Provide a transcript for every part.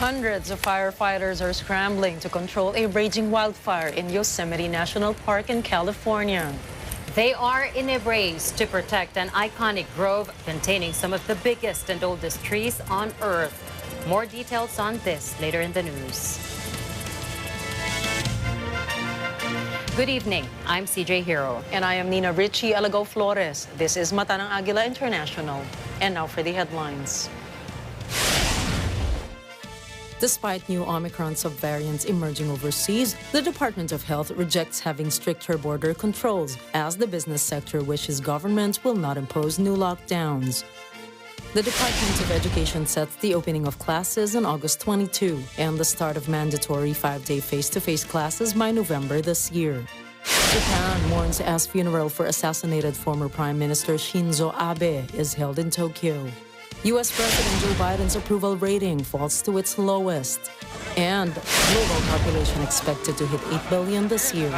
Hundreds of firefighters are scrambling to control a raging wildfire in Yosemite National Park in California. They are in a race to protect an iconic grove containing some of the biggest and oldest trees on Earth. More details on this later in the news. Good evening. I'm CJ Hero. And I am Nina Richie Alago Flores. This is Mata ng Agila International. And now for the headlines. Despite new Omicron subvariants emerging overseas, the Department of Health rejects having stricter border controls as the business sector wishes governments will not impose new lockdowns. The Department of Education sets the opening of classes on August 22 and the start of mandatory 5-day face-to-face classes by November this year. Japan mourns as funeral for assassinated former Prime Minister Shinzo Abe is held in Tokyo. U.S. President Joe Biden's approval rating falls to its lowest. And global population expected to hit 8 billion this year.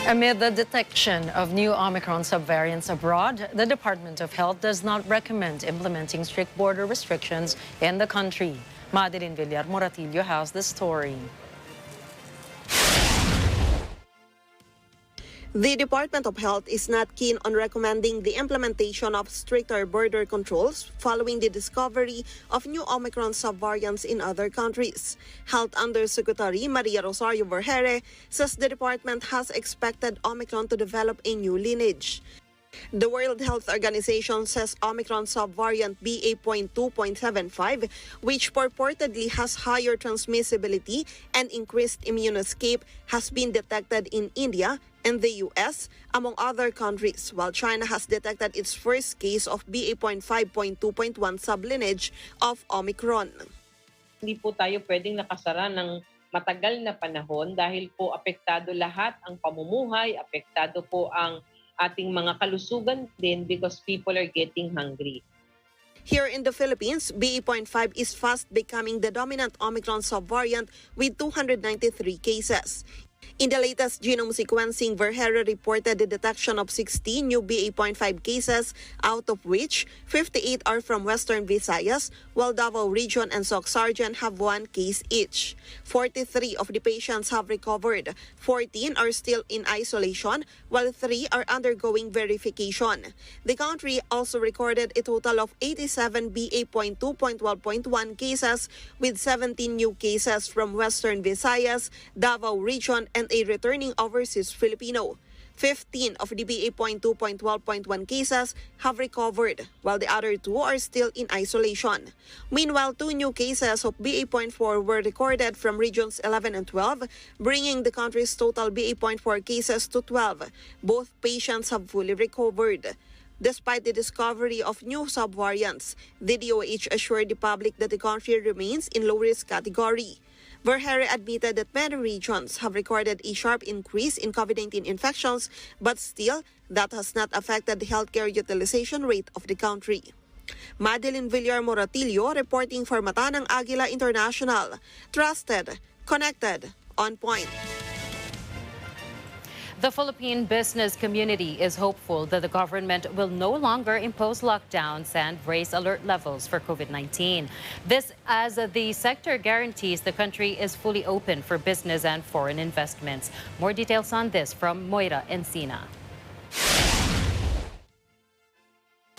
Amid the detection of new Omicron subvariants abroad, the Department of Health does not recommend implementing strict border restrictions in the country. Madeline Villar Moratillo has the story. The Department of Health is not keen on recommending the implementation of stricter border controls following the discovery of new Omicron subvariants in other countries. Health Undersecretary Maria Rosario Vergere says the department has expected Omicron to develop a new lineage. The World Health Organization says Omicron subvariant BA.2.75, which purportedly has higher transmissibility and increased immune escape, has been detected in India and the US, among other countries, while China has detected its first case of BA.5.2.1 sublineage of Omicron. Hindi po tayo pwedeng nakasara ng matagal na panahon dahil po apektado lahat ang pamumuhay, apektado po ang ating mga kalusugan din because people are getting hungry. Here in the Philippines, BA.5 is fast becoming the dominant Omicron subvariant with 293 cases. In the latest genome sequencing, Vergere reported the detection of 16 new BA.5 cases, out of which 58 are from Western Visayas, while Davao Region and Soc-Sargent have 1 case each. 43 of the patients have recovered. 14 are still in isolation, while 3 are undergoing verification. The country also recorded a total of 87 BA.2.12.1 cases, with 17 new cases from Western Visayas, Davao Region, and a returning overseas Filipino. 15 of the BA.2.12.1 cases have recovered, while the other 2 are still in isolation. Meanwhile, 2 new cases of BA.4 were recorded from regions 11 and 12, bringing the country's total BA.4 cases to 12. Both patients have fully recovered. Despite the discovery of new subvariants, the DOH assured the public that the country remains in low-risk category. Vergere admitted that many regions have recorded a sharp increase in COVID-19 infections, but still, that has not affected the healthcare utilization rate of the country. Madeline Villar Moratillo reporting for Mata ng Agila International. Trusted, connected, on point. The Philippine business community is hopeful that the government will no longer impose lockdowns and raise alert levels for COVID-19. This as the sector guarantees the country is fully open for business and foreign investments. More details on this from Moira Encina.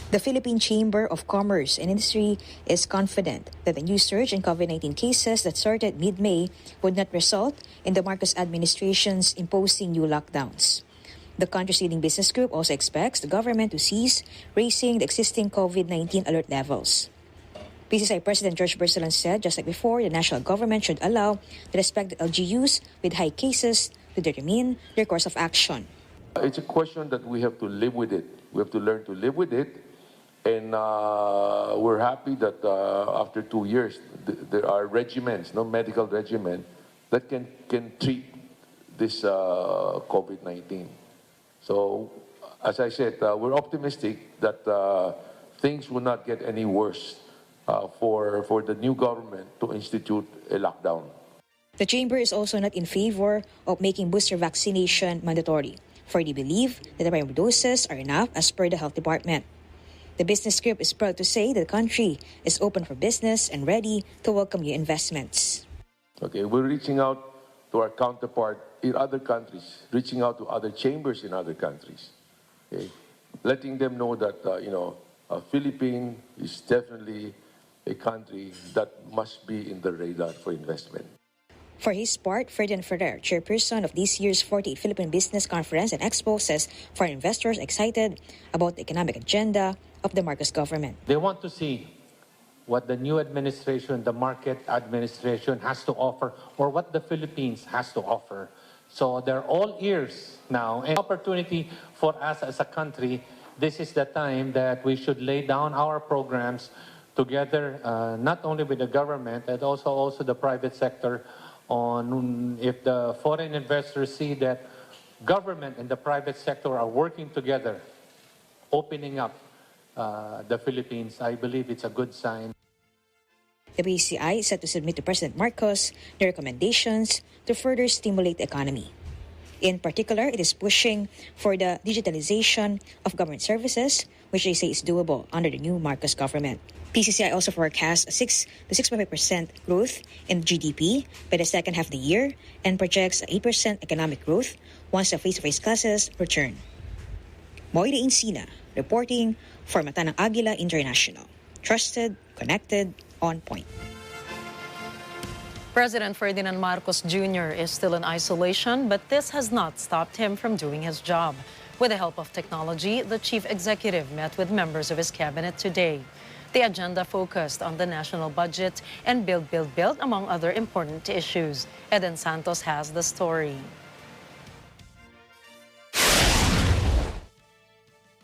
The Philippine Chamber of Commerce and Industry is confident that the new surge in COVID-19 cases that started mid-May would not result in the Marcos administration's imposing new lockdowns. The country's leading business group also expects the government to cease raising the existing COVID-19 alert levels. PCCI President George Bersalan said, just like before, the national government should allow the respected LGUs with high cases to determine their course of action. It's a question that we have to live with it. We have to learn to live with it. And we're happy that after 2 years, there are regimens, no medical regimen, that can treat this COVID-19. So, as I said, we're optimistic that things will not get any worse for the new government to institute a lockdown. The Chamber is also not in favor of making booster vaccination mandatory, for they believe that the primary doses are enough as per the Health Department. The business group is proud to say that the country is open for business and ready to welcome new investments. Okay, we're reaching out to our counterpart in other countries, reaching out to other chambers in other countries, okay? Letting them know that, Philippines is definitely a country that must be in the radar for investment. For his part, Ferdinand Ferrer, chairperson of this year's 48th Philippine Business Conference and Expo, says foreign investors are excited about the economic agenda of the Marcos government. They want to see what the new administration, the market administration has to offer, or what the Philippines has to offer. So they're all ears now. And opportunity for us as a country, this is the time that we should lay down our programs together, not only with the government, and also the private sector, on if the foreign investors see that government and the private sector are working together, opening up the Philippines, I believe it's a good sign. The BCI is set to submit to President Marcos the recommendations to further stimulate the economy. In particular, it is pushing for the digitalization of government services, which they say is doable under the new Marcos government. PCCI also forecasts a 6 to 6.5% growth in GDP by the second half of the year and projects 8% economic growth once the face-to-face classes return. Moira Encina, reporting for Mata ng Agila International. Trusted, connected, on point. President Ferdinand Marcos Jr. is still in isolation, but this has not stopped him from doing his job. With the help of technology, the chief executive met with members of his cabinet today. The agenda focused on the national budget and build, among other important issues. Eden Santos has the story.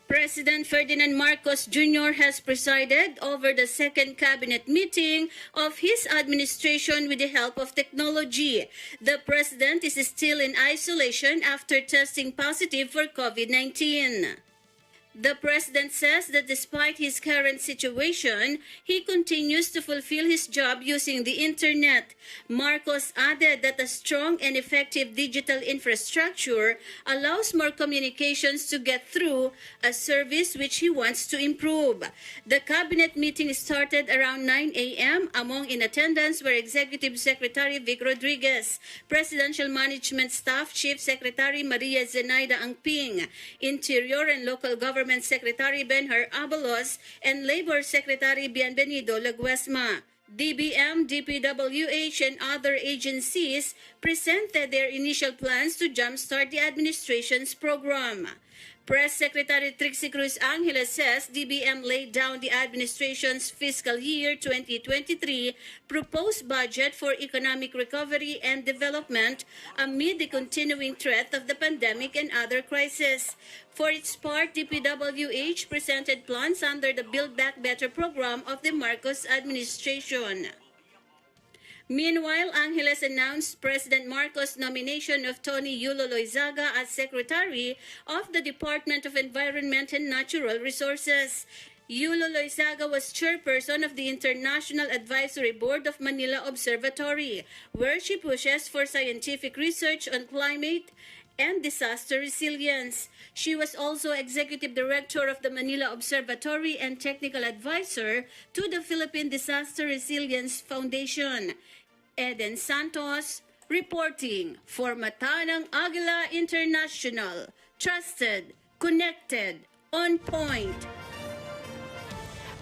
President Ferdinand Marcos Jr. has presided over the second cabinet meeting of his administration with the help of technology. The president is still in isolation after testing positive for COVID-19. The president says that despite his current situation, he continues to fulfill his job using the internet. Marcos added that a strong and effective digital infrastructure allows more communications to get through, a service which he wants to improve. The cabinet meeting started around 9 a.m. Among in attendance were Executive Secretary Vic Rodriguez, Presidential Management Staff Chief Secretary Maria Zenaida Angping, Interior and Local Government Secretary Benhar Abalos, and Labor Secretary Bienvenido Laguesma. DBM, DPWH, and other agencies presented their initial plans to jumpstart the administration's program. Press Secretary Trixie Cruz Angela says DBM laid down the administration's fiscal year 2023 proposed budget for economic recovery and development amid the continuing threat of the pandemic and other crises. For its part, DPWH presented plans under the Build Back Better program of the Marcos administration. Meanwhile, Angeles announced President Marcos' nomination of Tony Yulo Loizaga as Secretary of the Department of Environment and Natural Resources. Yulo Loizaga was chairperson of the International Advisory Board of Manila Observatory, where she pushes for scientific research on climate and disaster resilience. She was also executive director of the Manila Observatory and technical advisor to the Philippine Disaster Resilience Foundation. Eden Santos reporting for Mata ng Agila International. Trusted, connected, on point.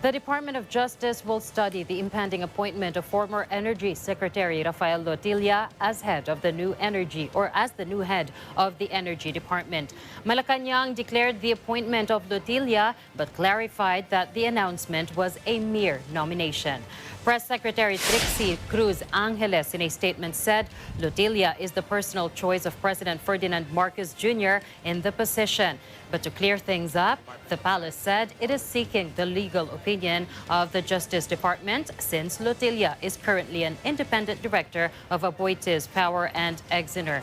The Department of Justice will study the impending appointment of former Energy Secretary Rafael Lotilla as head of the new head of the Energy Department. Malacanang declared the appointment of Lotilla but clarified that the announcement was a mere nomination. Press Secretary Trixie Cruz Angeles in a statement said Lotilla is the personal choice of President Ferdinand Marcos Jr. in the position. But to clear things up, the palace said it is seeking the legal opinion of the Justice Department since Lotilla is currently an independent director of Aboitiz Power and Exener.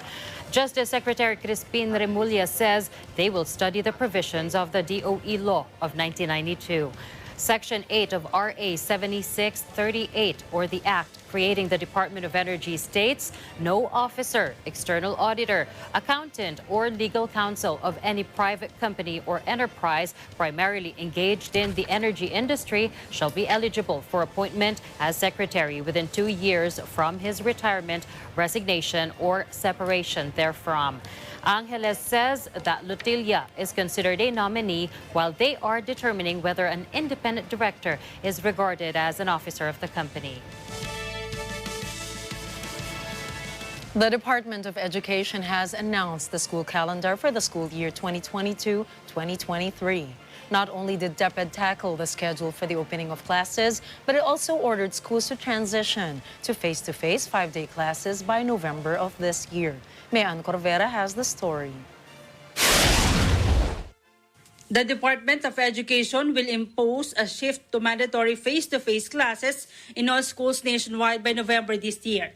Justice Secretary Crispin Remulla says they will study the provisions of the DOE law of 1992. Section 8 of RA 7638, or the Act creating the Department of Energy, states no officer, external auditor, accountant, or legal counsel of any private company or enterprise primarily engaged in the energy industry shall be eligible for appointment as secretary within 2 years from his retirement, resignation, or separation therefrom. Angeles says that Lotilla is considered a nominee while they are determining whether an independent director is regarded as an officer of the company. The Department of Education has announced the school calendar for the school year 2022-2023. Not only did DepEd tackle the schedule for the opening of classes, but it also ordered schools to transition to face-to-face 5-day classes by November of this year. Mayan Corvera has the story. The Department of Education will impose a shift to mandatory face-to-face classes in all schools nationwide by November this year.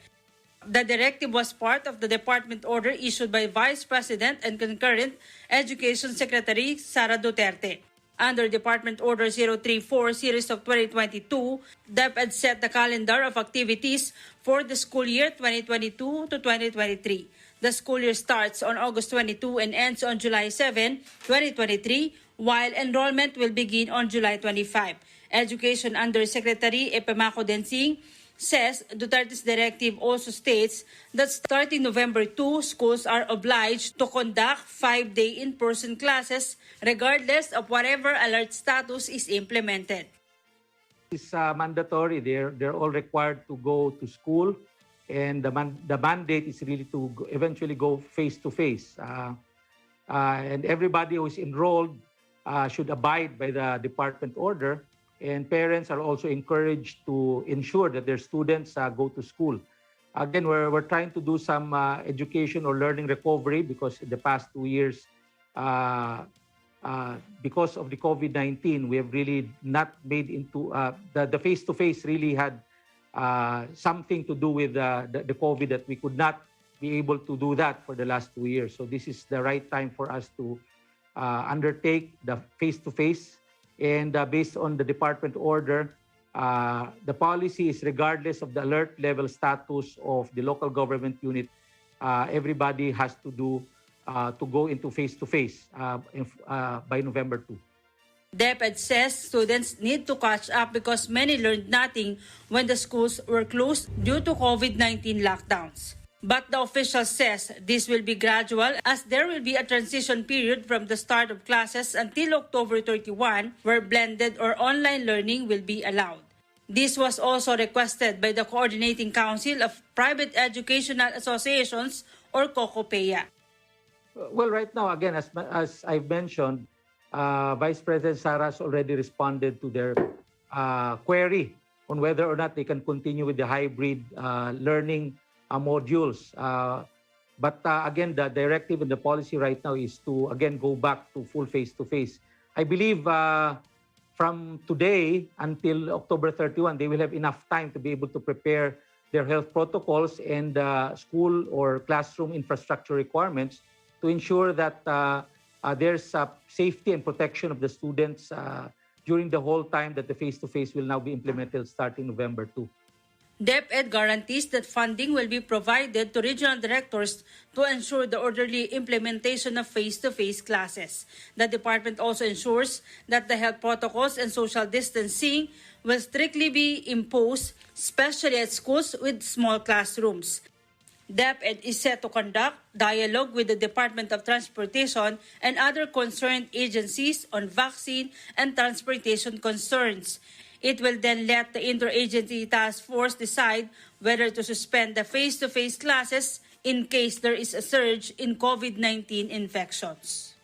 The directive was part of the department order issued by Vice President and concurrent Education Secretary Sara Duterte. Under Department Order 034 Series of 2022, DepEd set the calendar of activities for the school year 2022 to 2023. The school year starts on August 22 and ends on July 7, 2023, while enrollment will begin on July 25. Education Under Secretary Epemaco Densing says Duterte's directive also states that starting November 2, schools are obliged to conduct 5-day in-person classes regardless of whatever alert status is implemented. It's mandatory. They're all required to go to school, and the mandate is really to eventually go face-to-face. And everybody who is enrolled should abide by the department order. And parents are also encouraged to ensure that their students go to school. Again, we're trying to do some education or learning recovery because in the past 2 years, because of the COVID-19, we have really not made into the face-to-face really had something to do with the COVID that we could not be able to do that for the last 2 years. So this is the right time for us to undertake the face-to-face. And based on the department order, the policy is regardless of the alert level status of the local government unit, everybody has to go into face-to-face by November 2. DepEd says students need to catch up because many learned nothing when the schools were closed due to COVID-19 lockdowns. But the official says this will be gradual as there will be a transition period from the start of classes until October 31 where blended or online learning will be allowed. This was also requested by the Coordinating Council of Private Educational Associations or COCOPEA. Well, right now, again, as I've mentioned, Vice President Sara has already responded to their query on whether or not they can continue with the hybrid learning modules. But again, the directive and the policy right now is to, again, go back to full face-to-face. I believe from today until October 31, they will have enough time to be able to prepare their health protocols and school or classroom infrastructure requirements to ensure that there's safety and protection of the students during the whole time that the face-to-face will now be implemented starting November 2. DepEd guarantees that funding will be provided to regional directors to ensure the orderly implementation of face-to-face classes. The department also ensures that the health protocols and social distancing will strictly be imposed, especially at schools with small classrooms. DepEd is set to conduct dialogue with the Department of Transportation and other concerned agencies on vaccine and transportation concerns. It will then let the interagency task force decide whether to suspend the face-to-face classes in case there is a surge in COVID-19 infections.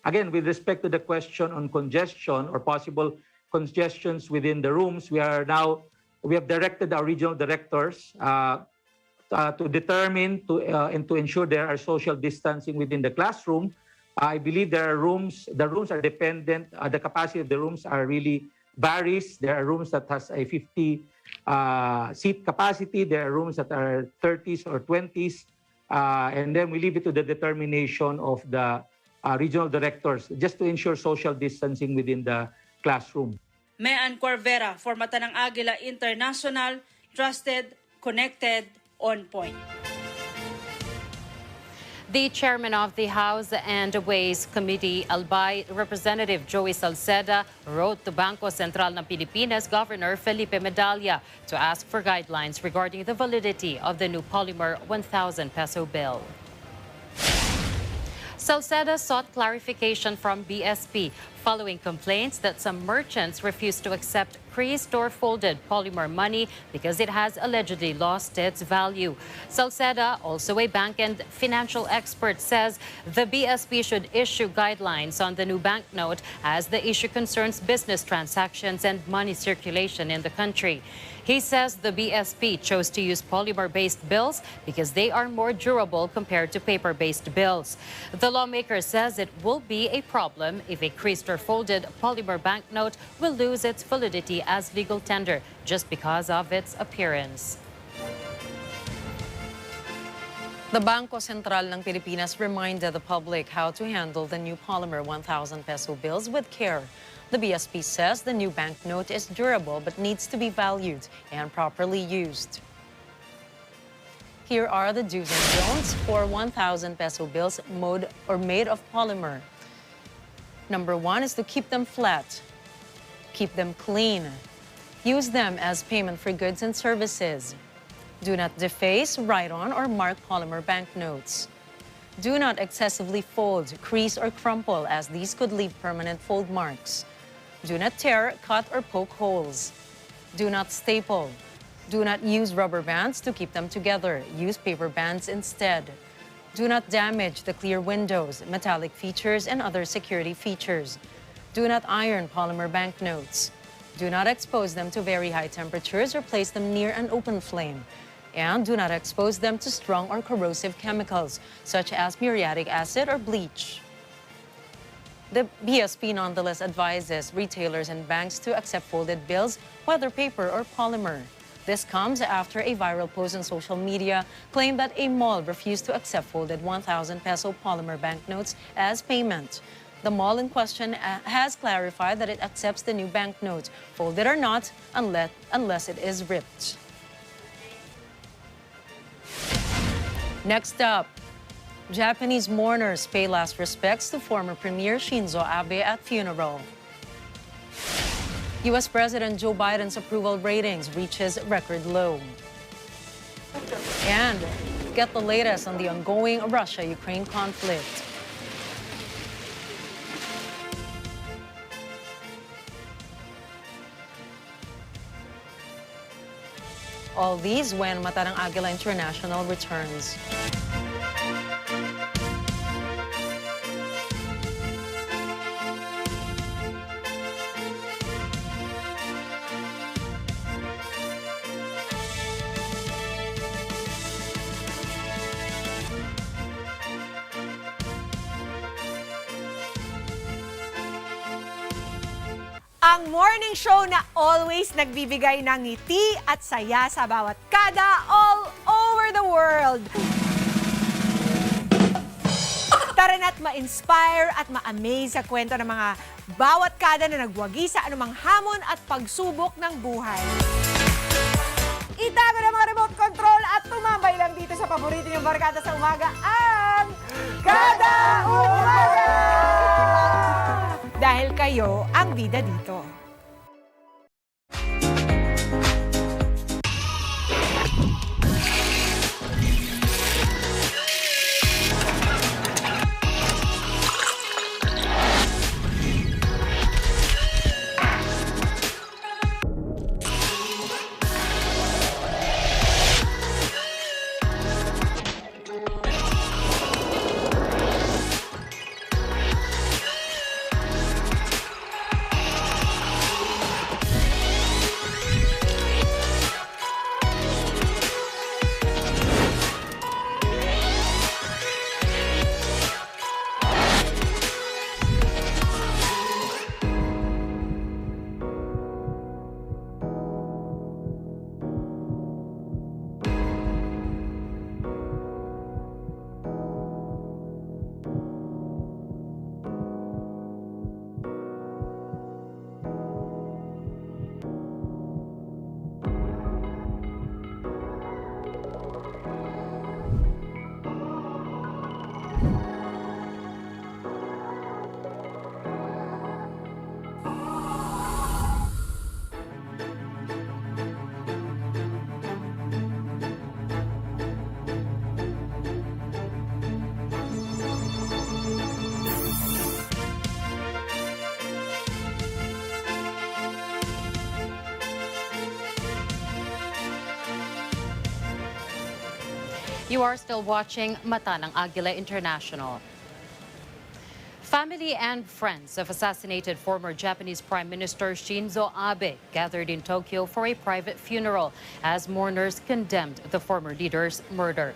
Again, with respect to the question on congestion or possible congestions within the rooms, we have directed our regional directors to determine and to ensure there are social distancing within the classroom. I believe the rooms are dependent, the capacity of the rooms are really varies. There are rooms that has a 50 seat capacity, there are rooms that are 30s or 20s, and then we leave it to the determination of the regional directors just to ensure social distancing within the classroom. Mean Corvera for Mata ng Agila International, trusted, connected, on point. The chairman of the House and Ways Committee, Albay, Representative Joey Salceda, wrote to Bangko Sentral ng Pilipinas Governor Felipe Medalla to ask for guidelines regarding the validity of the new polymer 1,000 peso bill. Salceda sought clarification from BSP following complaints that some merchants refused to accept creased or folded polymer money because it has allegedly lost its value. Salceda, also a bank and financial expert, says the BSP should issue guidelines on the new banknote as the issue concerns business transactions and money circulation in the country. He says the BSP chose to use polymer-based bills because they are more durable compared to paper-based bills. The lawmaker says it will be a problem if a creased or folded polymer banknote will lose its validity as legal tender just because of its appearance. The Bangko Sentral ng Pilipinas reminded the public how to handle the new polymer 1,000 peso bills with care. The BSP says the new banknote is durable but needs to be valued and properly used. Here are the do's and don'ts for 1,000 peso bills made of polymer. Number 1 is to keep them flat. Keep them clean. Use them as payment for goods and services. Do not deface, write on, or mark polymer banknotes. Do not excessively fold, crease, or crumple, as these could leave permanent fold marks. Do not tear, cut, or poke holes. Do not staple. Do not use rubber bands to keep them together. Use paper bands instead. Do not damage the clear windows, metallic features, and other security features. Do not iron polymer banknotes. Do not expose them to very high temperatures or place them near an open flame. And do not expose them to strong or corrosive chemicals, such as muriatic acid or bleach. The BSP nonetheless advises retailers and banks to accept folded bills, whether paper or polymer. This comes after a viral post on social media claimed that a mall refused to accept folded 1,000 peso polymer banknotes as payment. The mall in question has clarified that it accepts the new banknote, folded or not, unless it is ripped. Next up, Japanese mourners pay last respects to former Premier Shinzo Abe at funeral. U.S. President Joe Biden's approval ratings reaches record low. And get the latest on the ongoing Russia-Ukraine conflict. All these when Mata ng Agila International returns. Ang morning show na always nagbibigay ng ngiti at saya sa bawat kada all over the world. Tara na't ma-inspire at ma-amaze sa kwento ng mga bawat kada na nagwagi sa anumang hamon at pagsubok ng buhay. Itago na mga remote control at tumambay lang dito sa paborito niyong barkada sa umaga, ang Kada Umaga! Dahil kayo ang bida dito. You are still watching Mata ng Agila International. Family and friends of assassinated former Japanese Prime Minister Shinzo Abe gathered in Tokyo for a private funeral as mourners condemned the former leader's murder.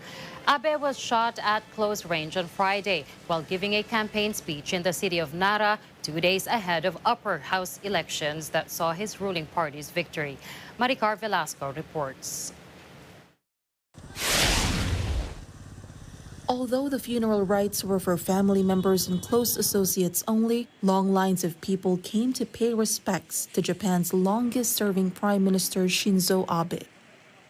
Abe was shot at close range on Friday while giving a campaign speech in the city of Nara 2 days ahead of upper house elections that saw his ruling party's victory. Maricar Velasco reports. Although the funeral rites were for family members and close associates only, long lines of people came to pay respects to Japan's longest-serving Prime Minister Shinzo Abe.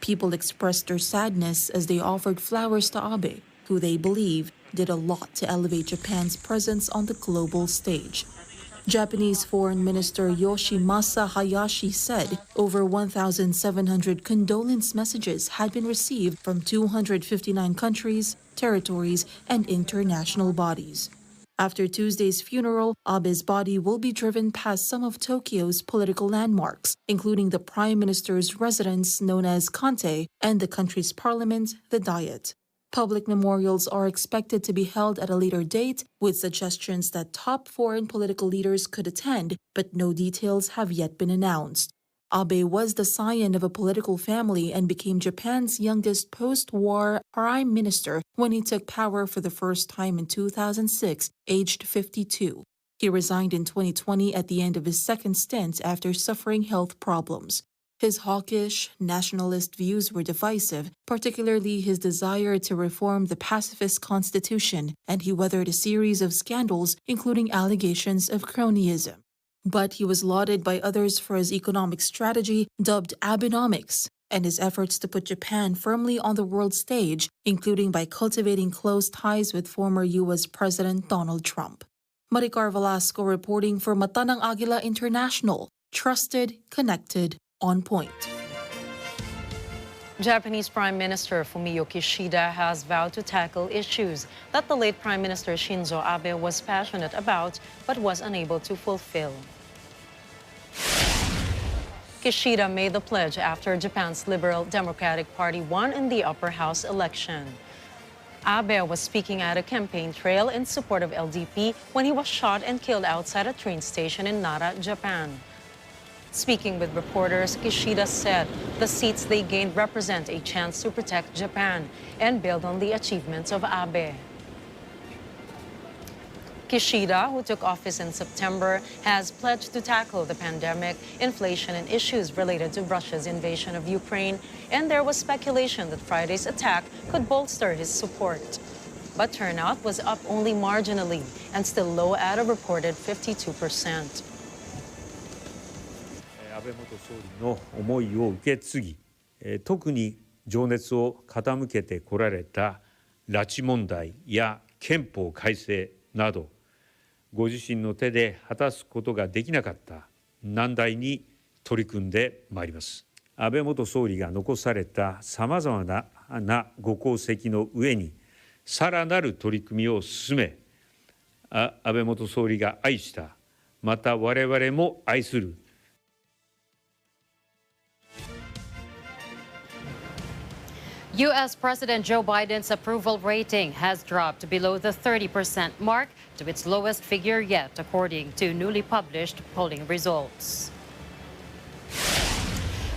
People expressed their sadness as they offered flowers to Abe, who they believe did a lot to elevate Japan's presence on the global stage. Japanese Foreign Minister Yoshimasa Hayashi said over 1,700 condolence messages had been received from 259 countries, territories, and international bodies. After Tuesday's funeral, Abe's body will be driven past some of Tokyo's political landmarks, including the Prime Minister's residence known as Kante and the country's parliament, the Diet. Public memorials are expected to be held at a later date, with suggestions that top foreign political leaders could attend, but no details have yet been announced. Abe was the scion of a political family and became Japan's youngest post-war prime minister when he took power for the first time in 2006, aged 52. He resigned in 2020 at the end of his second stint after suffering health problems. His hawkish, nationalist views were divisive, particularly his desire to reform the pacifist constitution, and he weathered a series of scandals, including allegations of cronyism. But he was lauded by others for his economic strategy, dubbed Abenomics, and his efforts to put Japan firmly on the world stage, including by cultivating close ties with former U.S. President Donald Trump. Maricar Velasco reporting for Mata ng Agila International. Trusted, connected, on point. Japanese Prime Minister Fumio Kishida has vowed to tackle issues that the late Prime Minister Shinzo Abe was passionate about but was unable to fulfill. Kishida made the pledge after Japan's Liberal Democratic Party won in the upper house election. Abe was speaking at a campaign trail in support of LDP when he was shot and killed outside a train station in Nara, Japan. Speaking with reporters, Kishida said the seats they gained represent a chance to protect Japan and build on the achievements of Abe. Kishida, who took office in September, has pledged to tackle the pandemic, inflation, and issues related to Russia's invasion of Ukraine, and there was speculation that Friday's attack could bolster his support. But turnout was up only marginally and still low at a reported 52%. 安倍元総理の思いを受け継ぎ、特に情熱を傾けてこられた拉致問題や憲法改正など、ご自身の手で果たすことができなかった難題に取り組んでまいります。安倍元総理が残されたさまざまなご功績の上に、さらなる取り組みを進め、安倍元総理が愛した、また我々も愛する U.S. President Joe Biden's approval rating has dropped below the 30% mark to its lowest figure yet, according to newly published polling results.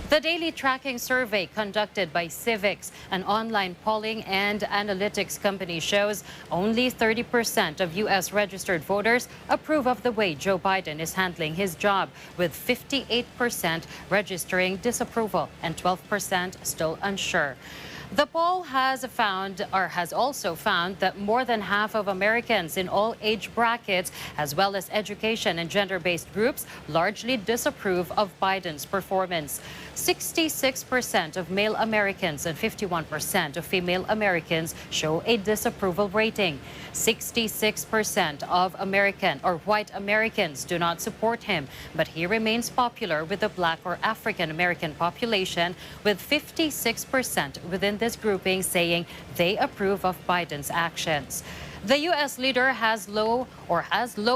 The daily tracking survey conducted by Civics, an online polling and analytics company, shows only 30% of U.S. registered voters approve of the way Joe Biden is handling his job, with 58% registering disapproval and 12% still unsure. The poll has also found that more than half of Americans in all age brackets, as well as education and gender-based groups, largely disapprove of Biden's performance. 66% of male Americans and 51% of female Americans show a disapproval rating. 66% of white Americans do not support him, but he remains popular with the Black or African American population, with 56% within this grouping saying they approve of Biden's actions. The U.S. leader has low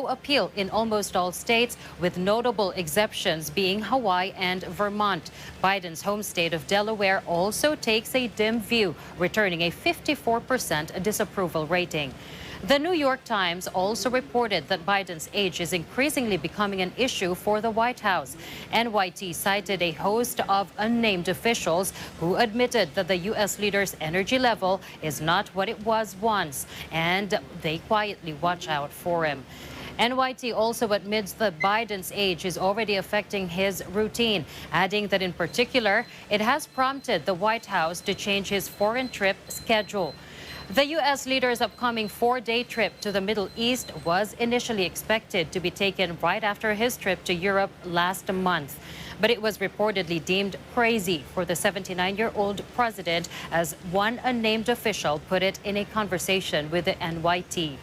appeal in almost all states, with notable exceptions being Hawaii and Vermont. Biden's home state of Delaware also takes a dim view, returning a 54% disapproval rating. The New York Times also reported that Biden's age is increasingly becoming an issue for the White House. NYT cited a host of unnamed officials who admitted that the U.S. leader's energy level is not what it was once, and they quietly watch out for him. NYT also admits that Biden's age is already affecting his routine, adding that in particular, it has prompted the White House to change his foreign trip schedule. The U.S. leader's upcoming 4-day trip to the Middle East was initially expected to be taken right after his trip to Europe last month. But it was reportedly deemed crazy for the 79-year-old president, as one unnamed official put it in a conversation with the NYT.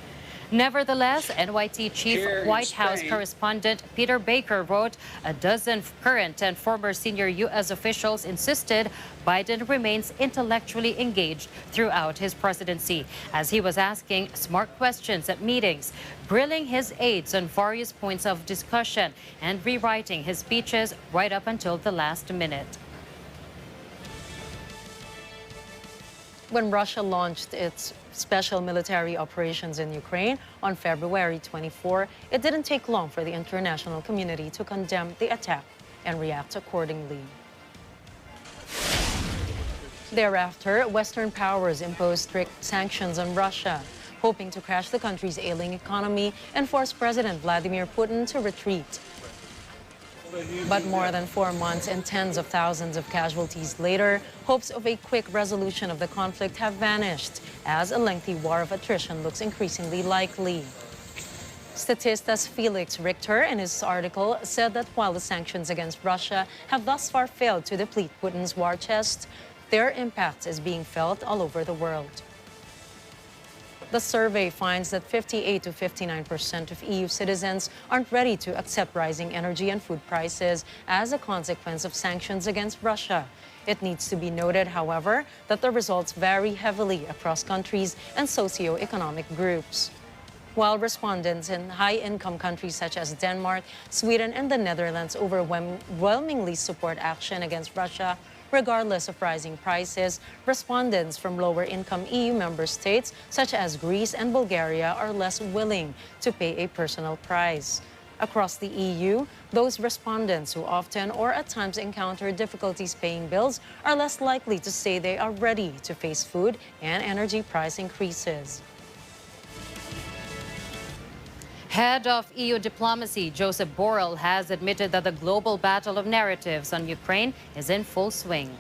Nevertheless, NYT Chief White House correspondent Peter Baker wrote a dozen current and former senior U.S. officials insisted Biden remains intellectually engaged throughout his presidency, as he was asking smart questions at meetings, grilling his aides on various points of discussion, and rewriting his speeches right up until the last minute. When Russia launched its special military operations in Ukraine on February 24, it didn't take long for the international community to condemn the attack and react accordingly. Thereafter, Western powers imposed strict sanctions on Russia, hoping to crash the country's ailing economy and force President Vladimir Putin to retreat. But more than 4 months and tens of thousands of casualties later, hopes of a quick resolution of the conflict have vanished, as a lengthy war of attrition looks increasingly likely. Statista Felix Richter, in his article, said that while the sanctions against Russia have thus far failed to deplete Putin's war chest, their impact is being felt all over the world. The survey finds that 58 to 59% of EU citizens aren't ready to accept rising energy and food prices as a consequence of sanctions against Russia. It needs to be noted, however, that the results vary heavily across countries and socio-economic groups. While respondents in high-income countries such as Denmark, Sweden, and the Netherlands overwhelmingly support action against Russia, regardless of rising prices, respondents from lower-income EU member states, such as Greece and Bulgaria, are less willing to pay a personal price. Across the EU, those respondents who often or at times encounter difficulties paying bills are less likely to say they are ready to face food and energy price increases. Head of EU diplomacy Joseph Borrell has admitted that the global battle of narratives on Ukraine is in full swing.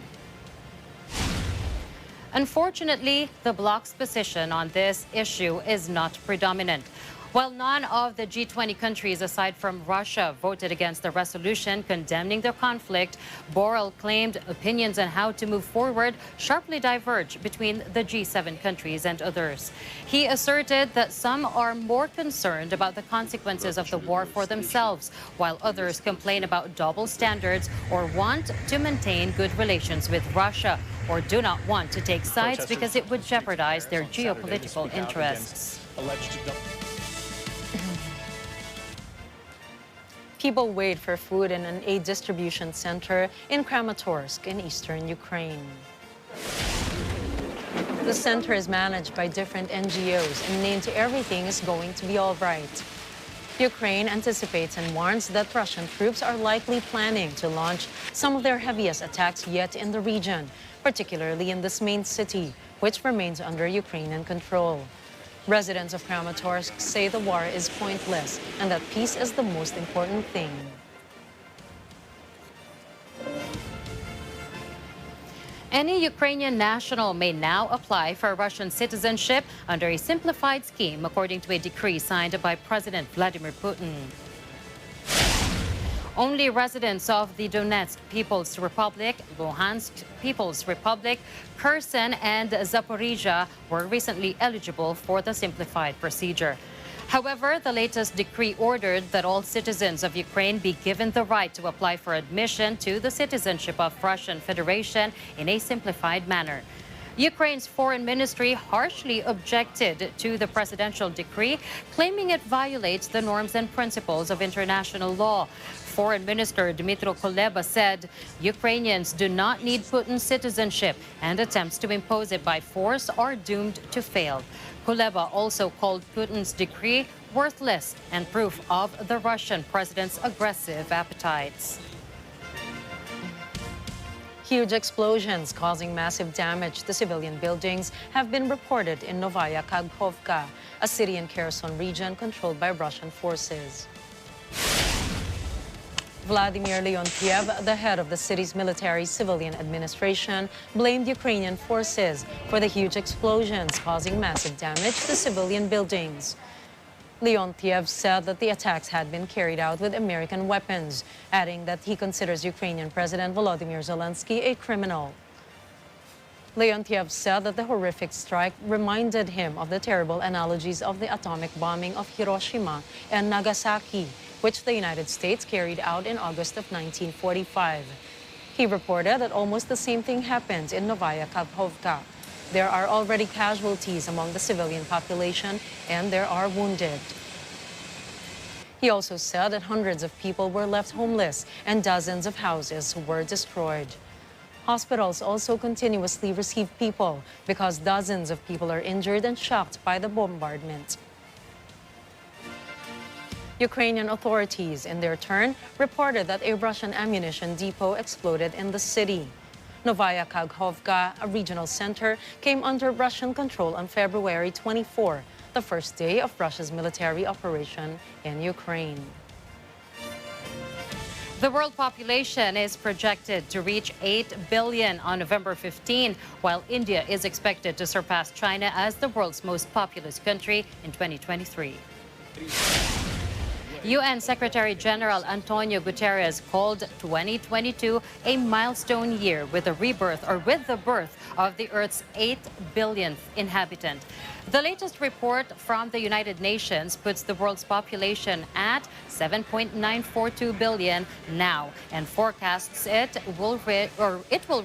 Unfortunately, the bloc's position on this issue is not predominant. While none of the G20 countries, aside from Russia, voted against the resolution condemning the conflict, Borrell claimed opinions on how to move forward sharply diverge between the G7 countries and others. He asserted that some are more concerned about the consequences of the war for themselves, while others complain about double standards or want to maintain good relations with Russia, or do not want to take sides because it would jeopardize their geopolitical interests. People wait for food in an aid distribution center in Kramatorsk in eastern Ukraine. The center is managed by different NGOs and named Everything is Going to Be All Right. Ukraine anticipates and warns that Russian troops are likely planning to launch some of their heaviest attacks yet in the region, particularly in this main city, which remains under Ukrainian control. Residents of Kramatorsk say the war is pointless and that peace is the most important thing. Any Ukrainian national may now apply for Russian citizenship under a simplified scheme, according to a decree signed by President Vladimir Putin. Only residents of the Donetsk People's Republic, Luhansk People's Republic, Kherson, and Zaporizhia were recently eligible for the simplified procedure. However, the latest decree ordered that all citizens of Ukraine be given the right to apply for admission to the citizenship of Russian Federation in a simplified manner. Ukraine's foreign ministry harshly objected to the presidential decree, claiming it violates the norms and principles of international law. Foreign Minister Dmytro Kuleba said Ukrainians do not need Putin's citizenship, and attempts to impose it by force are doomed to fail. Kuleba also called Putin's decree worthless and proof of the Russian president's aggressive appetites. Huge explosions causing massive damage to civilian buildings have been reported in Novaya Kakhovka, a city in Kherson region controlled by Russian forces. Vladimir Leontiev, the head of the city's military-civilian administration, blamed Ukrainian forces for the huge explosions causing massive damage to civilian buildings. Leontiev said that the attacks had been carried out with American weapons, adding that he considers Ukrainian President Volodymyr Zelensky a criminal. Leontiev said that the horrific strike reminded him of the terrible analogies of the atomic bombing of Hiroshima and Nagasaki, which the United States carried out in August of 1945. He reported that almost the same thing happened in Novaya Kakhovka. There are already casualties among the civilian population, and there are wounded. He also said that hundreds of people were left homeless and dozens of houses were destroyed. Hospitals also continuously receive people because dozens of people are injured and shocked by the bombardment. Ukrainian authorities, in their turn, reported that a Russian ammunition depot exploded in the city. Novaya Kakhovka, a regional center, came under Russian control on February 24, the first day of Russia's military operation in Ukraine. The world population is projected to reach 8 billion on November 15, while India is expected to surpass China as the world's most populous country in 2023. UN Secretary-General Antonio Guterres called 2022 a milestone year with the birth of the Earth's 8 billionth inhabitant. The latest report from the United Nations puts the world's population at 7.942 billion now and forecasts it will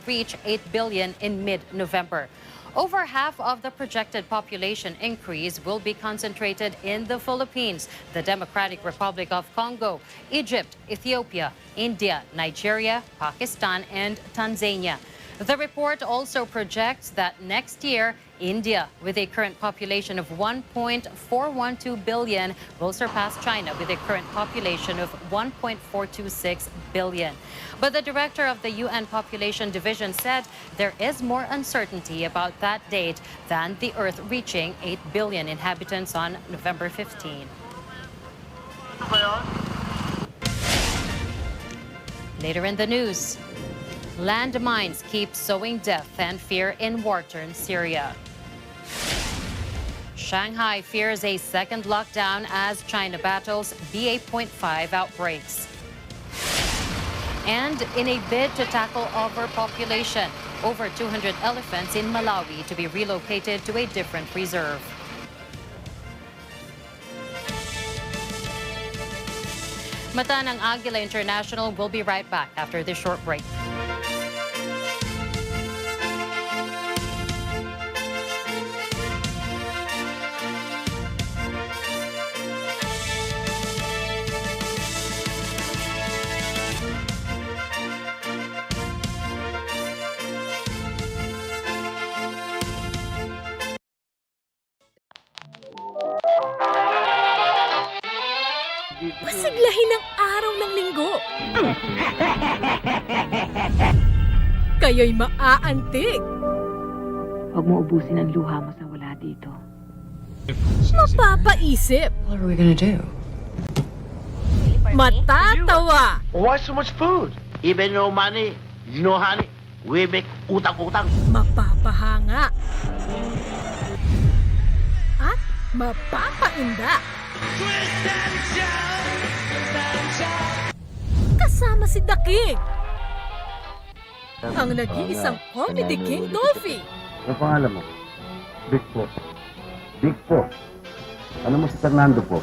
reach 8 billion in mid-November. Over half of the projected population increase will be concentrated in the Philippines, the Democratic Republic of Congo, Egypt, Ethiopia, India, Nigeria, Pakistan, and Tanzania. The report also projects that next year, India, with a current population of 1.412 billion, will surpass China with a current population of 1.426 billion. But the director of the UN Population Division said there is more uncertainty about that date than the Earth reaching 8 billion inhabitants on November 15. Later in the news, landmines keep sowing death and fear in war-torn Syria. Shanghai fears a second lockdown as China battles BA.5 outbreaks. And in a bid to tackle overpopulation, over 200 elephants in Malawi to be relocated to a different reserve. Mata ng Agila International will be right back after this short break. Masiglahin ang araw ng linggo. Kayo'y maaantig. Huwag mo ubusin ang luha mo sa wala dito. Mapapaisip. What are we gonna do? Matatawa. Why so much food? Even no money, no honey, we make utang-utang. Mapapahanga. At mapapainda. Kasama si Daki, ang nag-iisang comedy king Dolphy. Ano pangalan mo? Big po. Big po. Ano mo si Fernando po?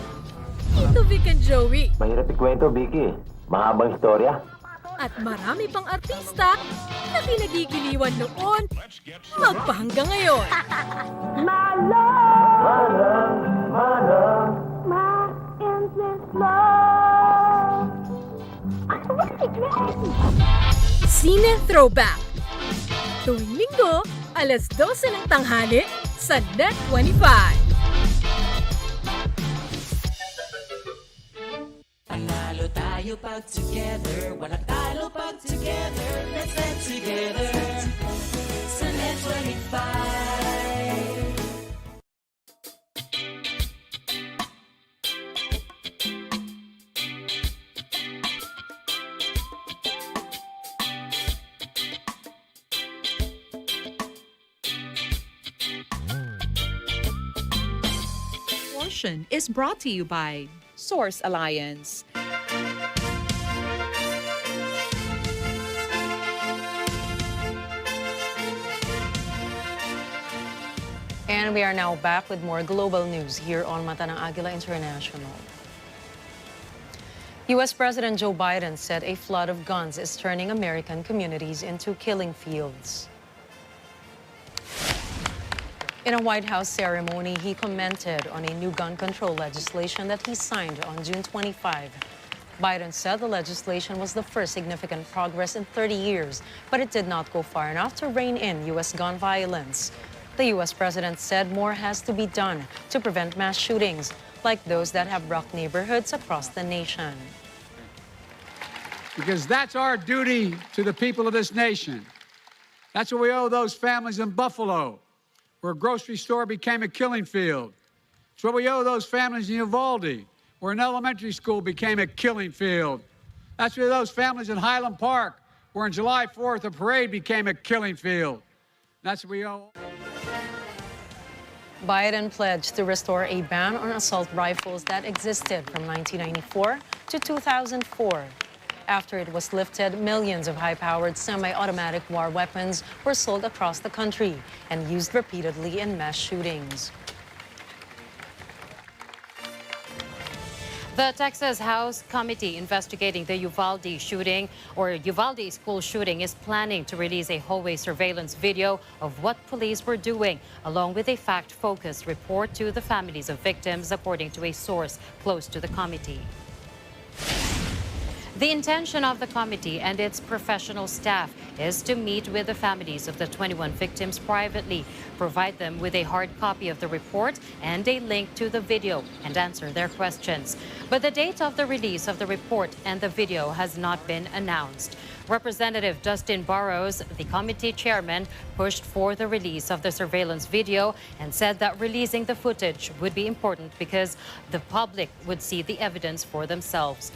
Tito Vic and Joey. Mahirap ikwento, Vicky. Mahabang istorya. at marami pang artista na kinagigiliwan noon magpahanggang ngayon. My love, my endless love. Sine Throwback. Tuwing linggo, alas 12 ng tanghali sa Net 25. Panalo tayo pag together, walang talo pag together, let's get together sa Net 25. Is brought to you by Source Alliance. And we are now back with more global news here on Mata ng Agila International. U.S. President Joe Biden said a flood of guns is turning American communities into killing fields. In a White House ceremony, he commented on a new gun control legislation that he signed on June 25. Biden said the legislation was the first significant progress in 30 years, but it did not go far enough to rein in U.S. gun violence. The U.S. president said more has to be done to prevent mass shootings, like those that have rocked neighborhoods across the nation. Because that's our duty to the people of this nation. That's what we owe those families in Buffalo, where a grocery store became a killing field. It's what we owe those families in Uvalde, where an elementary school became a killing field. That's what those families in Highland Park, where on July 4th a parade became a killing field. That's what we owe. Biden pledged to restore a ban on assault rifles that existed from 1994 to 2004. After it was lifted, millions of high-powered semi-automatic war weapons were sold across the country and used repeatedly in mass shootings. The Texas House Committee investigating the Uvalde shooting or Uvalde school shooting is planning to release a hallway surveillance video of what police were doing, along with a fact-focused report to the families of victims, according to a source close to the committee. The intention of the committee and its professional staff is to meet with the families of the 21 victims privately, provide them with a hard copy of the report and a link to the video, and answer their questions. But the date of the release of the report and the video has not been announced. Representative Dustin Burrows, the committee chairman, pushed for the release of the surveillance video and said that releasing the footage would be important because the public would see the evidence for themselves.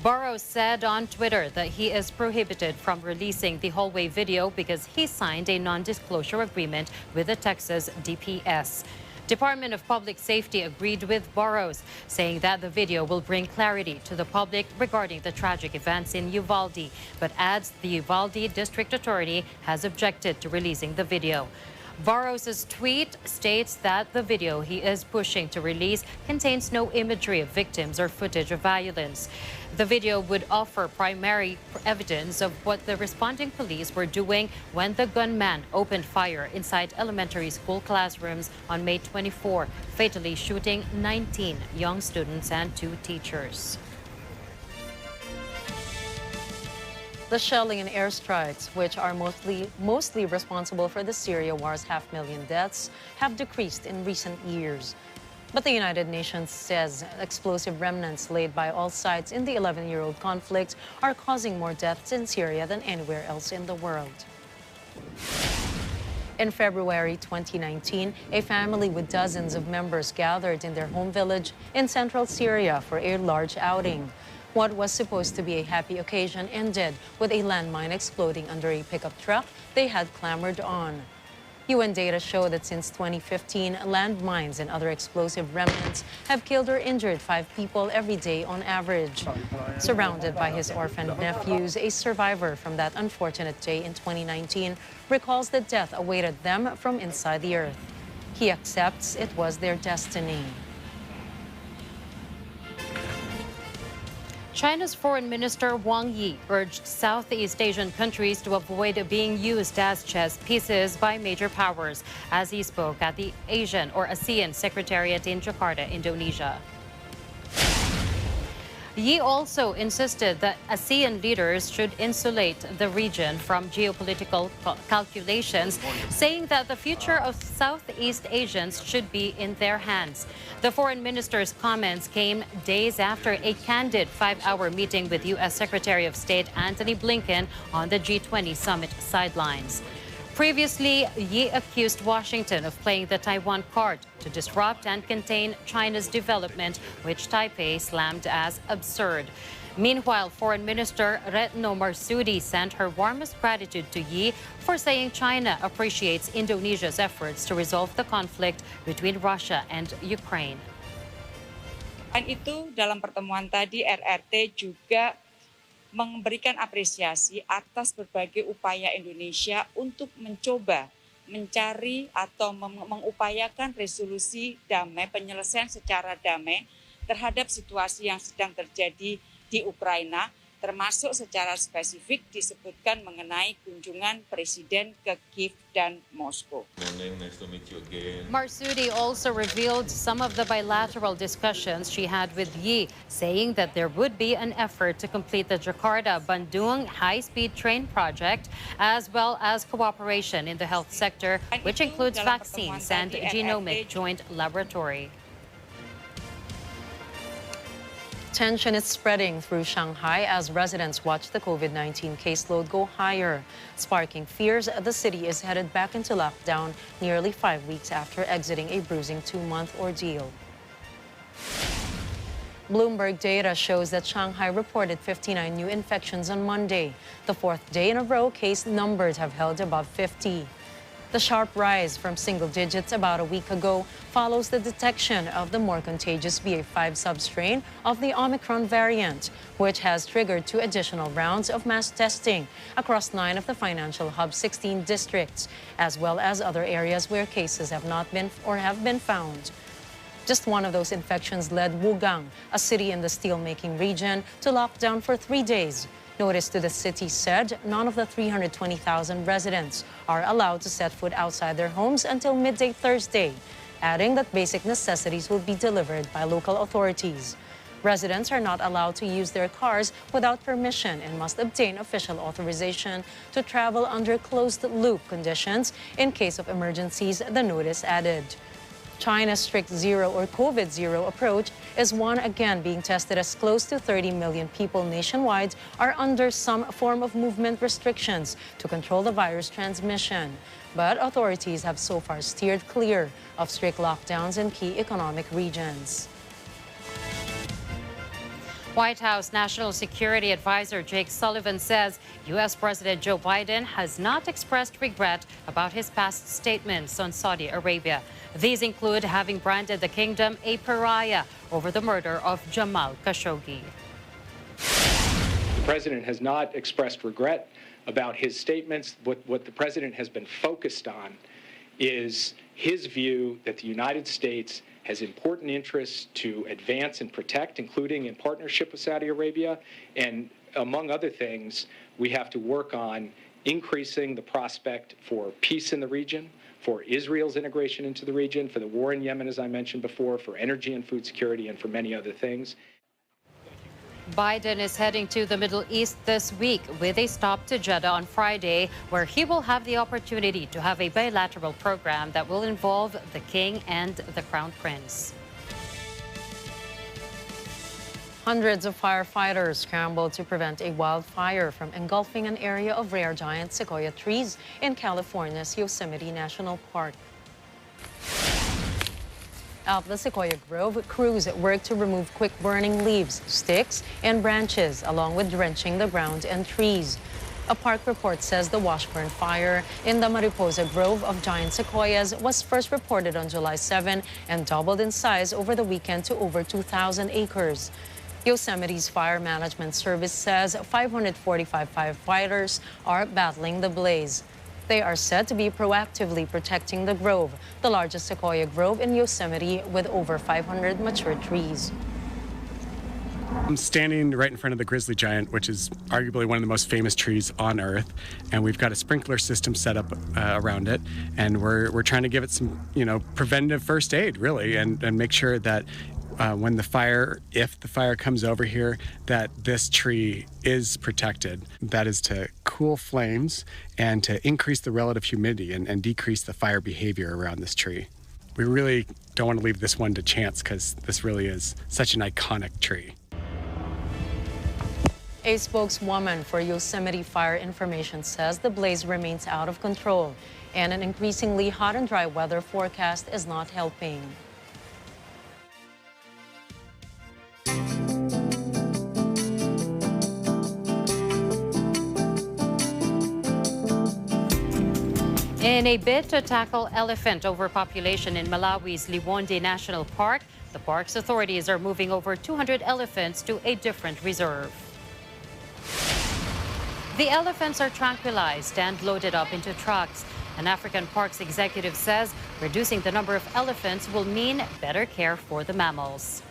Burrows said on Twitter that he is prohibited from releasing the hallway video because he signed a non-disclosure agreement with the Texas DPS. Department of Public Safety agreed with Burrows, saying that the video will bring clarity to the public regarding the tragic events in Uvalde, but adds the Uvalde District Attorney has objected to releasing the video. Burrows' tweet states that the video he is pushing to release contains no imagery of victims or footage of violence. The video would offer primary evidence of what the responding police were doing when the gunman opened fire inside elementary school classrooms on May 24, fatally shooting 19 young students and 2 teachers. The shelling and airstrikes, which are mostly responsible for the Syria war's 500,000 deaths, have decreased in recent years. But the United Nations says explosive remnants laid by all sides in the 11-year-old conflict are causing more deaths in Syria than anywhere else in the world. In February 2019, a family with dozens of members gathered in their home village in central Syria for a large outing. What was supposed to be a happy occasion ended with a landmine exploding under a pickup truck they had clambered on. UN data show that since 2015, landmines and other explosive remnants have killed or injured 5 people every day on average. Surrounded by his orphaned nephews, a survivor from that unfortunate day in 2019 recalls that death awaited them from inside the earth. He accepts it was their destiny. China's Foreign Minister Wang Yi urged Southeast Asian countries to avoid being used as chess pieces by major powers as he spoke at the ASEAN Secretariat in Jakarta, Indonesia. Yi also insisted that ASEAN leaders should insulate the region from geopolitical calculations, saying that the future of Southeast Asians should be in their hands. The foreign minister's comments came days after a candid 5-hour meeting with U.S. Secretary of State Antony Blinken on the G20 summit sidelines. Previously, Yi accused Washington of playing the Taiwan card to disrupt and contain China's development, which Taipei slammed as absurd. Meanwhile, Foreign Minister Retno Marsudi sent her warmest gratitude to Yi for saying China appreciates Indonesia's efforts to resolve the conflict between Russia and Ukraine. Dan itu dalam pertemuan tadi RRT juga memberikan apresiasi atas berbagai upaya Indonesia untuk mencoba mencari atau mengupayakan resolusi damai, penyelesaian secara damai terhadap situasi yang sedang terjadi di Ukraina, termasuk secara spesifik disebutkan mengenai kunjungan Presiden ke Kiev dan Moskow. Nice to meet you again. Marsudi also revealed some of the bilateral discussions she had with Yi, saying that there would be an effort to complete the Jakarta-Bandung high-speed train project, as well as cooperation in the health sector, which includes vaccines and genomic joint laboratory. Tension is spreading through Shanghai as residents watch the COVID-19 caseload go higher, sparking fears the city is headed back into lockdown nearly 5 weeks after exiting a bruising 2-month ordeal. Bloomberg data shows that Shanghai reported 59 new infections on Monday. The 4th day in a row case numbers have held above 50. The sharp rise from single digits about a week ago follows the detection of the more contagious BA.5 substrain of the Omicron variant, which has triggered 2 additional rounds of mass testing across 9 of the financial hub's 16 districts, as well as other areas where cases have not been or have been found. Just one of those infections led Wugang, a city in the steelmaking region, to lockdown for 3 days. Notice to the city said none of the 320,000 residents are allowed to set foot outside their homes until midday Thursday, adding that basic necessities will be delivered by local authorities. Residents are not allowed to use their cars without permission and must obtain official authorization to travel under closed-loop conditions in case of emergencies, the notice added. China's strict zero or COVID-0 approach is one again being tested as close to 30 million people nationwide are under some form of movement restrictions to control the virus transmission. But authorities have so far steered clear of strict lockdowns in key economic regions. White House National Security Advisor Jake Sullivan says U.S. President Joe Biden has not expressed regret about his past statements on Saudi Arabia. These include having branded the kingdom a pariah over the murder of Jamal Khashoggi. The president has not expressed regret about his statements. What the president has been focused on is his view that the United States has important interests to advance and protect, including in partnership with Saudi Arabia. And among other things, we have to work on increasing the prospect for peace in the region, for Israel's integration into the region, for the war in Yemen, as I mentioned before, for energy and food security, and for many other things. Biden is heading to the Middle East this week with a stop to Jeddah on Friday, where he will have the opportunity to have a bilateral program that will involve the king and the crown prince. Hundreds of firefighters scrambled to prevent a wildfire from engulfing an area of rare giant sequoia trees in California's Yosemite National Park. At the Sequoia Grove, crews worked to remove quick-burning leaves, sticks, and branches, along with drenching the ground and trees. A park report says the washburn fire in the Mariposa Grove of giant sequoias was first reported on July 7 and doubled in size over the weekend to over 2,000 acres. Yosemite's Fire Management Service says 545 firefighters are battling the blaze. They are said to be proactively protecting the grove, the largest sequoia grove in Yosemite with over 500 mature trees. I'm standing right in front of the grizzly giant, which is arguably one of the most famous trees on Earth, and we've got a sprinkler system set up around it, and we're trying to give it some, preventative first aid, really, and make sure that if the fire comes over here, that this tree is protected. That is to cool flames and to increase the relative humidity and decrease the fire behavior around this tree. We really don't want to leave this one to chance because this really is such an iconic tree. A spokeswoman for Yosemite Fire Information says the blaze remains out of control and an increasingly hot and dry weather forecast is not helping. In a bid to tackle elephant overpopulation in Malawi's Liwonde National Park, the park's authorities are moving over 200 elephants to a different reserve. The elephants are tranquilized and loaded up into trucks. An African parks executive says reducing the number of elephants will mean better care for the mammals.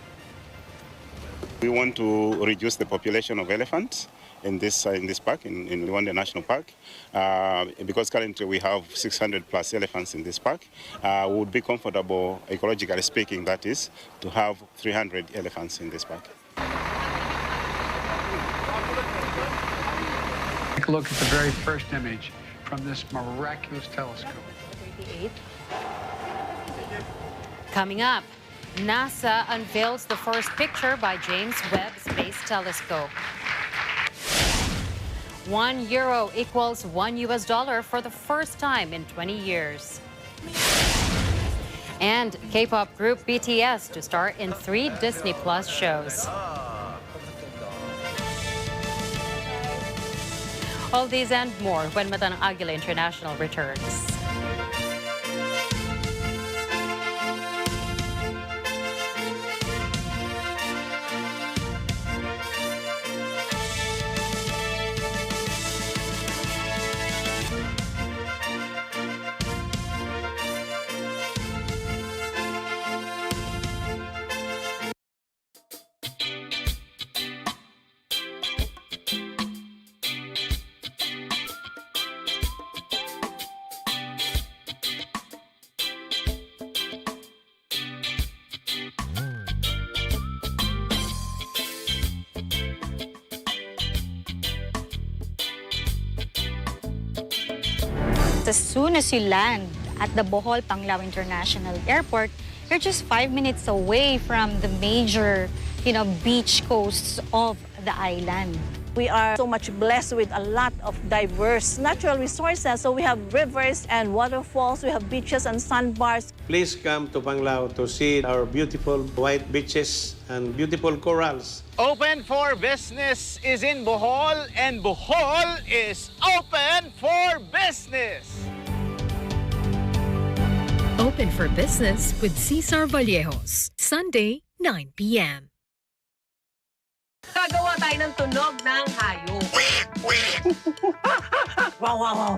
We want to reduce the population of elephants in this park, in Liwonde National Park, because currently we have 600 plus elephants in this park. We would be comfortable, ecologically speaking, that is, to have 300 elephants in this park. Take a look at the very first image from this miraculous telescope. Coming up, NASA unveils the first picture by James Webb Space Telescope. €1 equals $1 for the first time in 20 years. And K-pop group BTS to star in 3 Disney Plus shows. All these and more when Madam Agila International returns. As soon as you land at the Bohol Panglao International Airport, you're just 5 minutes away from the major, beach coasts of the island. We are so much blessed with a lot of diverse natural resources. So we have rivers and waterfalls, we have beaches and sandbars. Please come to Panglao to see our beautiful white beaches and beautiful corals. Open for Business is in Bohol, and Bohol is open for business. Open for Business with Cesar Vallejos, Sunday, 9 p.m. Gagawa tayo ng tunog ng hayop. Wow, wow, wow.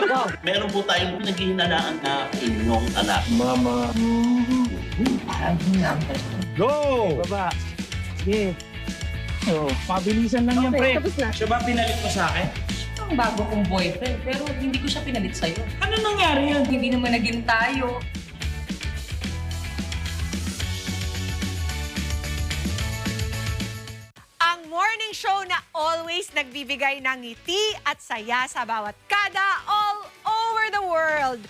Wow. Meron po tayong pinaghihinalaan na inyong anak. Mama. Go! Baba. Sige. Oh, mabilisan lang yan, pre. Siya ba pinalit mo sa akin? Ang bago kong boyfriend, pero hindi ko siya pinalit sa'yo. Ano nangyari yan? Hindi naman naging tayo. Ang morning show na always nagbibigay ng ngiti at saya sa bawat kada all over the world.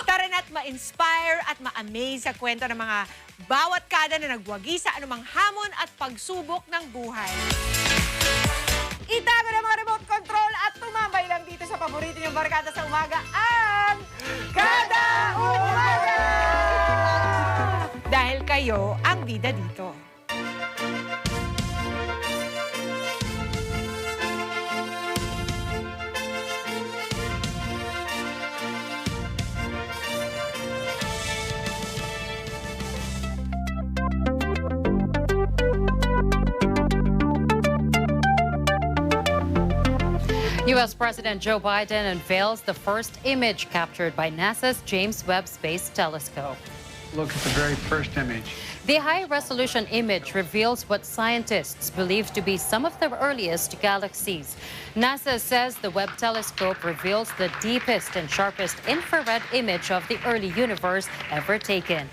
Tara na't ma-inspire at ma-amaze sa kwento ng mga bawat kada na nagwagi sa anumang hamon at pagsubok ng buhay. Itago na mga remote control at tumambay lang dito sa paborito niyong barkada sa umaga, ang Kada Umaga! Dahil kayo ang bida dito. U.S. President Joe Biden unveils the first image captured by NASA's James Webb Space Telescope. look at the very first image. The high-resolution image reveals what scientists believe to be some of the earliest galaxies. NASA says the Webb telescope reveals the deepest and sharpest infrared image of the early universe ever taken.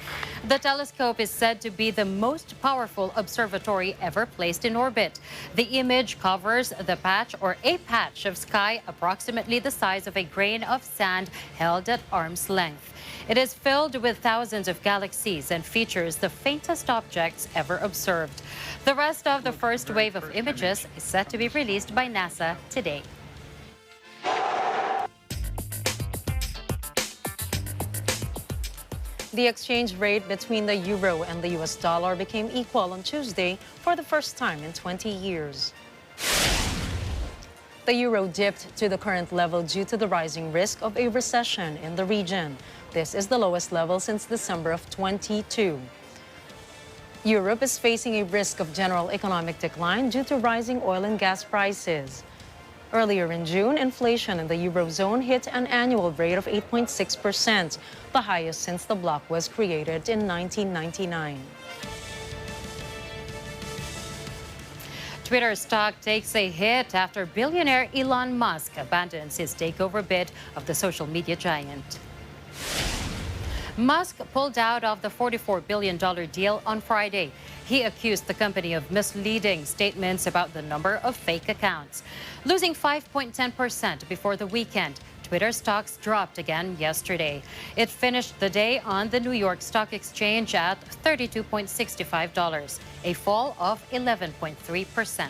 The telescope is said to be the most powerful observatory ever placed in orbit. The image covers the patch or a patch of sky approximately the size of a grain of sand held at arm's length. It is filled with thousands of galaxies and features the faintest objects ever observed. The rest of the first wave of images is set to be released by NASA today. The exchange rate between the euro and the US dollar became equal on Tuesday for the first time in 20 years. The euro dipped to the current level due to the rising risk of a recession in the region. This is the lowest level since December of 2022. Europe is facing a risk of general economic decline due to rising oil and gas prices. Earlier in June, inflation in the Eurozone hit an annual rate of 8.6%, the highest since the bloc was created in 1999. Twitter stock takes a hit after billionaire Elon Musk abandons his takeover bid of the social media giant. Musk pulled out of the $44 billion deal on Friday. He accused the company of misleading statements about the number of fake accounts. Losing 5.10% before the weekend, Twitter stocks dropped again yesterday. It finished the day on the New York Stock Exchange at $32.65, a fall of 11.3%.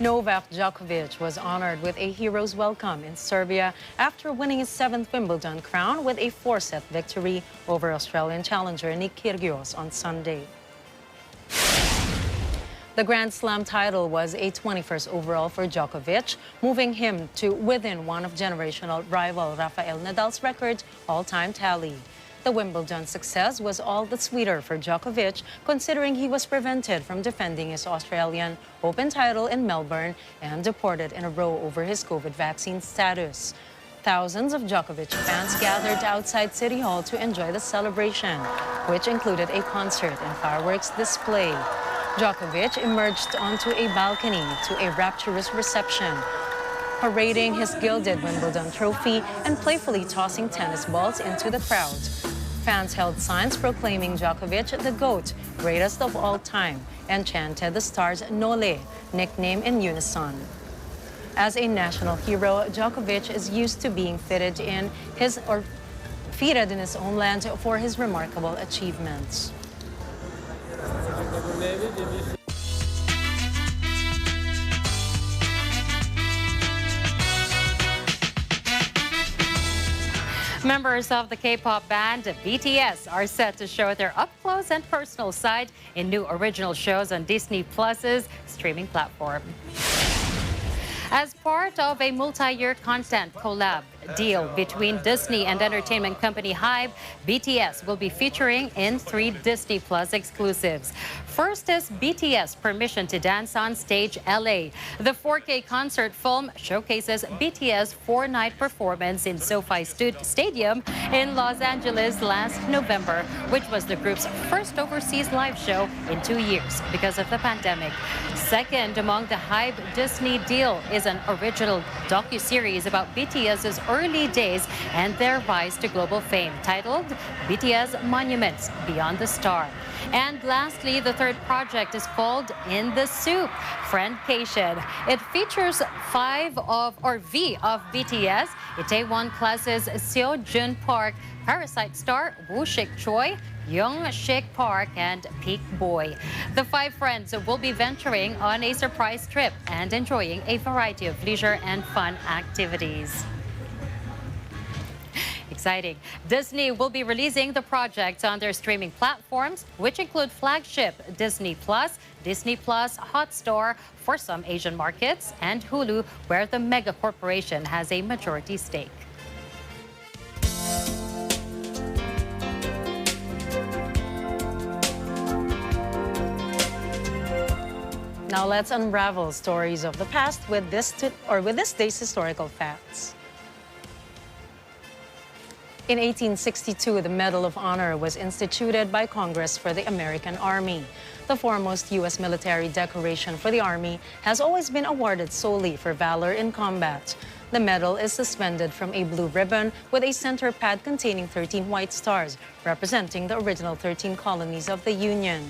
Novak Djokovic was honored with a hero's welcome in Serbia after winning his 7th Wimbledon crown with a 4-set victory over Australian challenger Nick Kyrgios on Sunday. The Grand Slam title was a 21st overall for Djokovic, moving him to within one of generational rival Rafael Nadal's record all-time tally. The Wimbledon success was all the sweeter for Djokovic, considering he was prevented from defending his Australian Open title in Melbourne and deported in a row over his COVID vaccine status. Thousands of Djokovic fans gathered outside City Hall to enjoy the celebration, which included a concert and fireworks display. Djokovic emerged onto a balcony to a rapturous reception, parading his gilded Wimbledon trophy and playfully tossing tennis balls into the crowd. Fans held signs proclaiming Djokovic the GOAT, greatest of all time, and chanted the star's Nole, nickname in unison. As a national hero, Djokovic is used to being feted in his own land for his remarkable achievements. Members of the K-pop band BTS are set to show their up-close and personal side in new original shows on Disney Plus's streaming platform. As part of a multi-year content collab deal between Disney and entertainment company Hybe, BTS will be featuring in 3 Disney Plus exclusives. First is BTS Permission to Dance on Stage LA. The 4K concert film showcases BTS 4-night performance in SoFi Stadium in Los Angeles last November, which was the group's first overseas live show in 2 years because of the pandemic. Second among the Hybe Disney deal is an original docuseries about BTS's early days and their rise to global fame, titled BTS Monuments Beyond the Star. And lastly, the third project is called In the Soup, Friendcation. It features V of BTS, Itaewon Class's Seo Jun Park, Parasite star Woo Shik Choi, Young Shik Park, and Peak Boy. The 5 friends will be venturing on a surprise trip and enjoying a variety of leisure and fun activities. Exciting. Disney will be releasing the project on their streaming platforms, which include flagship Disney Plus, Hotstar for some Asian markets, and Hulu, where the mega corporation has a majority stake. Now let's unravel stories of the past with this day's historical facts. In 1862, the Medal of Honor was instituted by Congress for the American Army. The foremost U.S. military decoration for the Army has always been awarded solely for valor in combat. The medal is suspended from a blue ribbon with a center pad containing 13 white stars, representing the original 13 colonies of the Union.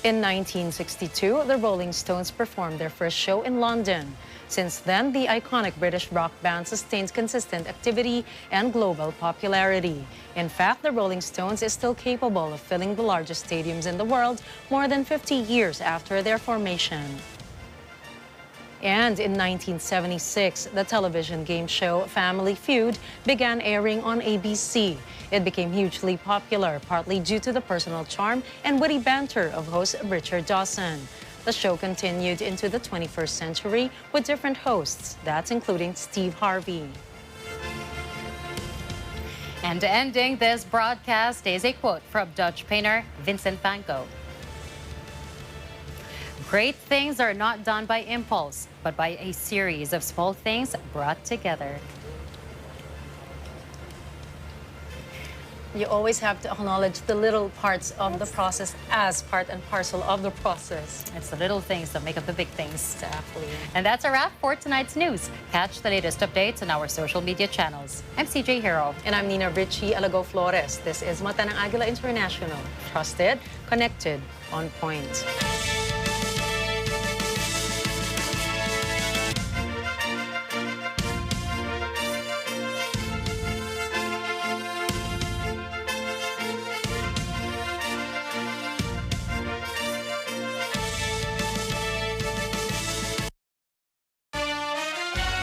In 1962, the Rolling Stones performed their first show in London. Since then, the iconic British rock band sustains consistent activity and global popularity. In fact, the Rolling Stones is still capable of filling the largest stadiums in the world more than 50 years after their formation. And in 1976, the television game show Family Feud began airing on ABC. It became hugely popular, partly due to the personal charm and witty banter of host Richard Dawson. The show continued into the 21st century with different hosts, that's including Steve Harvey. And ending this broadcast is a quote from Dutch painter Vincent van Gogh. Great things are not done by impulse, but by a series of small things brought together. You always have to acknowledge the little parts of the process as part and parcel of the process. It's the little things that make up the big things. Exactly. And that's a wrap for tonight's news. Catch the latest updates on our social media channels. I'm CJ Hero. And I'm Nina Richie Alago Flores. This is Mata ng Agila International. Trusted, connected, on point.